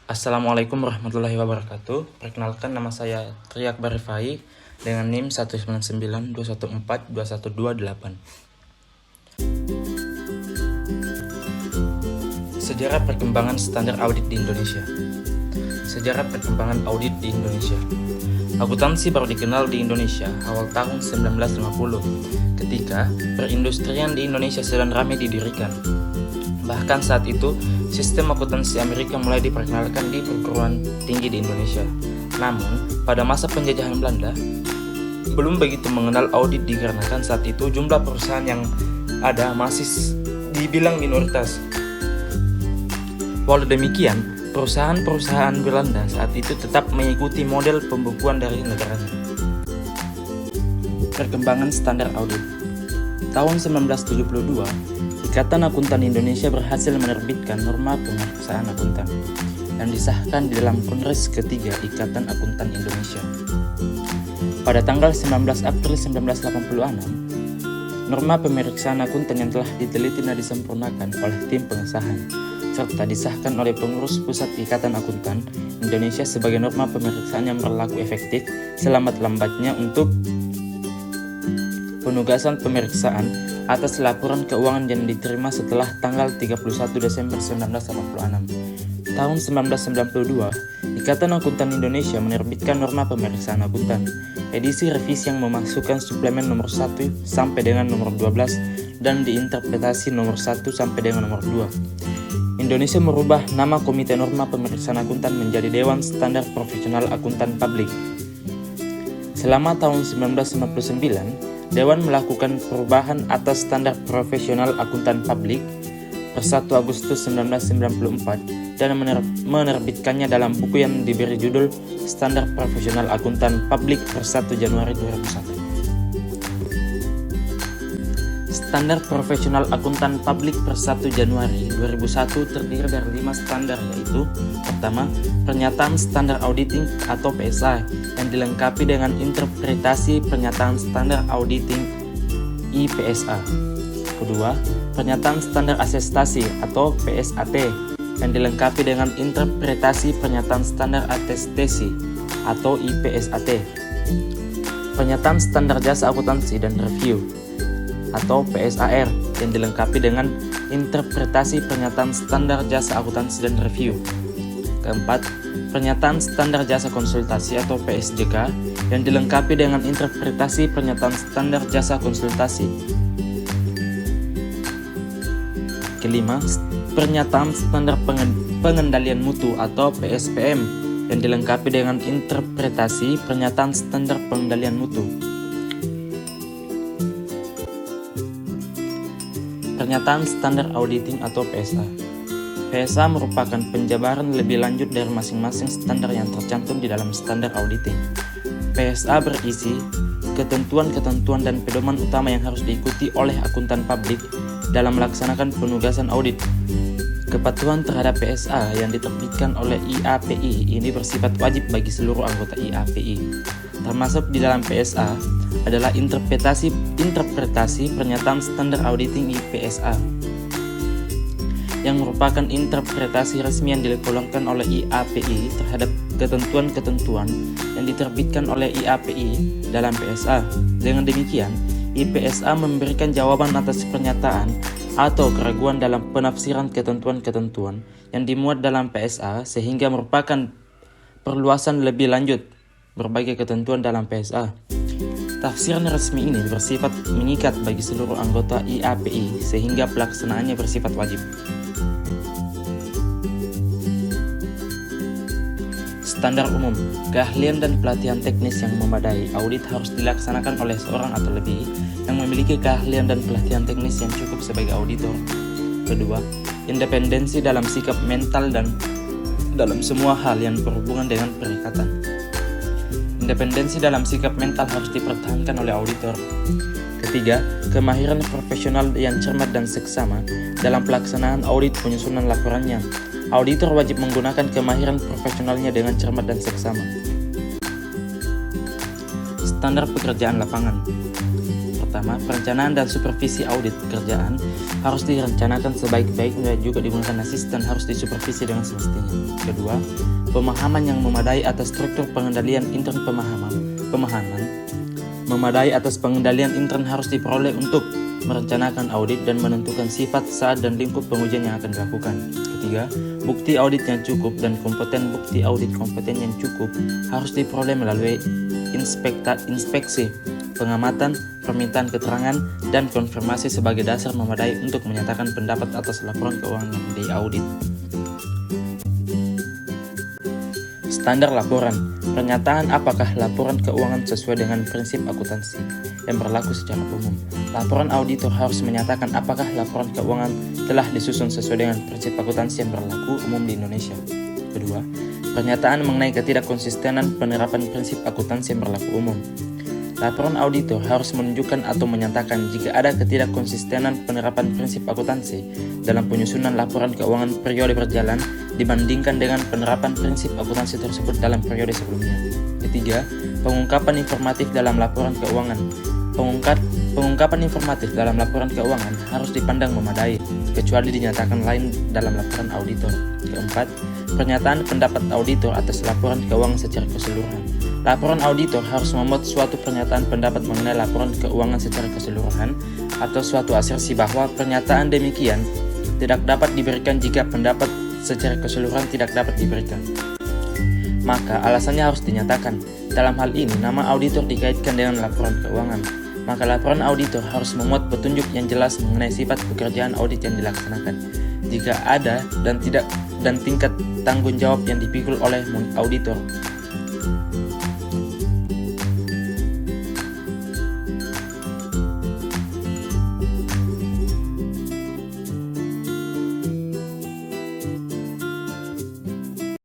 Assalamualaikum warahmatullahi wabarakatuh. Perkenalkan, nama saya Tri Akbar Rifai dengan NIM 1992142142128. Sejarah perkembangan standar audit di Indonesia. Sejarah perkembangan audit di Indonesia. Akuntansi baru dikenal di Indonesia awal tahun 1950 ketika perindustrian di Indonesia sedang ramai didirikan. Bahkan saat itu, sistem akuntansi Amerika mulai diperkenalkan di perguruan tinggi di Indonesia. Namun, pada masa penjajahan Belanda, belum begitu mengenal audit dikarenakan saat itu jumlah perusahaan yang ada masih dibilang minoritas. Walau demikian, perusahaan-perusahaan Belanda saat itu tetap mengikuti model pembukuan dari negaranya. Perkembangan standar audit. Tahun 1972, Ikatan Akuntan Indonesia berhasil menerbitkan norma pemeriksaan akuntan yang disahkan di dalam Kongres ketiga Ikatan Akuntan Indonesia. Pada tanggal 19 April 1986, norma pemeriksaan akuntan yang telah diteliti dan disempurnakan oleh tim pengesahan serta disahkan oleh pengurus pusat Ikatan Akuntan Indonesia sebagai norma pemeriksaan yang berlaku efektif selambat-lambatnya untuk penugasan pemeriksaan atas laporan keuangan yang diterima setelah tanggal 31 Desember 1986. Tahun 1992, Ikatan Akuntan Indonesia menerbitkan norma pemeriksaan akuntan, edisi revisi yang memasukkan suplemen nomor 1 sampai dengan nomor 12 dan diinterpretasi nomor 1 sampai dengan nomor 2. Indonesia merubah nama Komite Norma Pemeriksaan Akuntan menjadi Dewan Standar Profesional Akuntan Publik. Selama tahun 1999, Dewan melakukan perubahan atas standar profesional akuntan publik per 1 Agustus 1994 dan menerbitkannya dalam buku yang diberi judul Standar Profesional Akuntan Publik per 1 Januari 2001. Standar Profesional Akuntan Publik per 1 Januari 2001 terdiri dari 5 standar, yaitu: pertama, Pernyataan Standar Auditing atau PSA yang dilengkapi dengan interpretasi Pernyataan Standar Auditing IPSA. Kedua, Pernyataan Standar Asestasi atau PSAT yang dilengkapi dengan interpretasi Pernyataan Standar Atestasi atau IPSAT. Pernyataan Standar Jasa Akuntansi dan Review atau PSAR yang dilengkapi dengan interpretasi Pernyataan Standar Jasa Akuntansi dan Review. Keempat, Pernyataan Standar Jasa Konsultasi atau PSJK yang dilengkapi dengan interpretasi Pernyataan Standar Jasa Konsultasi. Kelima, Pernyataan Standar Pengendalian Mutu atau PSPM yang dilengkapi dengan interpretasi Pernyataan Standar Pengendalian Mutu. Pernyataan Standar Auditing atau PSA. PSA merupakan penjabaran lebih lanjut dari masing-masing standar yang tercantum di dalam standar auditing. PSA berisi ketentuan-ketentuan dan pedoman utama yang harus diikuti oleh akuntan publik dalam melaksanakan penugasan audit. Kepatuhan terhadap PSA yang diterbitkan oleh IAPI ini bersifat wajib bagi seluruh anggota IAPI. Termasuk di dalam PSA adalah interpretasi Pernyataan Standar Auditing IPSA yang merupakan interpretasi resmi yang dikeluarkan oleh IAPI terhadap ketentuan-ketentuan yang diterbitkan oleh IAPI dalam PSA. Dengan demikian, IPSA memberikan jawaban atas pernyataan atau keraguan dalam penafsiran ketentuan-ketentuan yang dimuat dalam PSA sehingga merupakan perluasan lebih lanjut berbagai ketentuan dalam PSA. Tafsiran resmi ini bersifat mengikat bagi seluruh anggota IAPI sehingga pelaksanaannya bersifat wajib. Standar umum, keahlian dan pelatihan teknis yang memadai. Audit harus dilaksanakan oleh seorang atau lebih yang memiliki keahlian dan pelatihan teknis yang cukup sebagai auditor. Kedua, independensi dalam sikap mental dan dalam semua hal yang berhubungan dengan perikatan. Independensi dalam sikap mental harus dipertahankan oleh auditor. Ketiga, kemahiran profesional yang cermat dan seksama dalam pelaksanaan audit penyusunan laporannya. Auditor wajib menggunakan kemahiran profesionalnya dengan cermat dan seksama. Standar pekerjaan lapangan. pertama, perencanaan dan supervisi audit pekerjaan harus direncanakan sebaik-baiknya dan juga digunakan asisten harus disupervisi dengan semestinya. Kedua, pemahaman yang memadai atas struktur pengendalian intern memadai atas pengendalian intern harus diperoleh untuk merencanakan audit dan menentukan sifat, saat, dan lingkup pengujian yang akan dilakukan. Ketiga, bukti audit yang cukup dan kompeten bukti audit kompeten yang cukup harus diperoleh melalui inspeksi, pengamatan, permintaan keterangan, dan konfirmasi sebagai dasar memadai untuk menyatakan pendapat atas laporan keuangan yang diaudit. Standar laporan. Pernyataan apakah laporan keuangan sesuai dengan prinsip akuntansi yang berlaku secara umum. Laporan auditor harus menyatakan apakah laporan keuangan telah disusun sesuai dengan prinsip akuntansi yang berlaku umum di Indonesia. Kedua, pernyataan mengenai ketidakkonsistenan penerapan prinsip akuntansi yang berlaku umum. Laporan auditor harus menunjukkan atau menyatakan jika ada ketidakkonsistenan penerapan prinsip akuntansi dalam penyusunan laporan keuangan periode berjalan dibandingkan dengan penerapan prinsip akuntansi tersebut dalam periode sebelumnya. Ketiga, pengungkapan informatif dalam laporan keuangan. Pengungkapan informatif dalam laporan keuangan harus dipandang memadai, kecuali dinyatakan lain dalam laporan auditor. Keempat, pernyataan pendapat auditor atas laporan keuangan secara keseluruhan. Laporan auditor harus memuat suatu pernyataan pendapat mengenai laporan keuangan secara keseluruhan atau suatu asersi bahwa pernyataan demikian tidak dapat diberikan jika pendapat secara keseluruhan tidak dapat diberikan. Maka alasannya harus dinyatakan. Dalam hal ini, nama auditor dikaitkan dengan laporan keuangan. Maka laporan auditor harus memuat petunjuk yang jelas mengenai sifat pekerjaan audit yang dilaksanakan, jika ada dan tingkat tanggung jawab yang dipikul oleh auditor.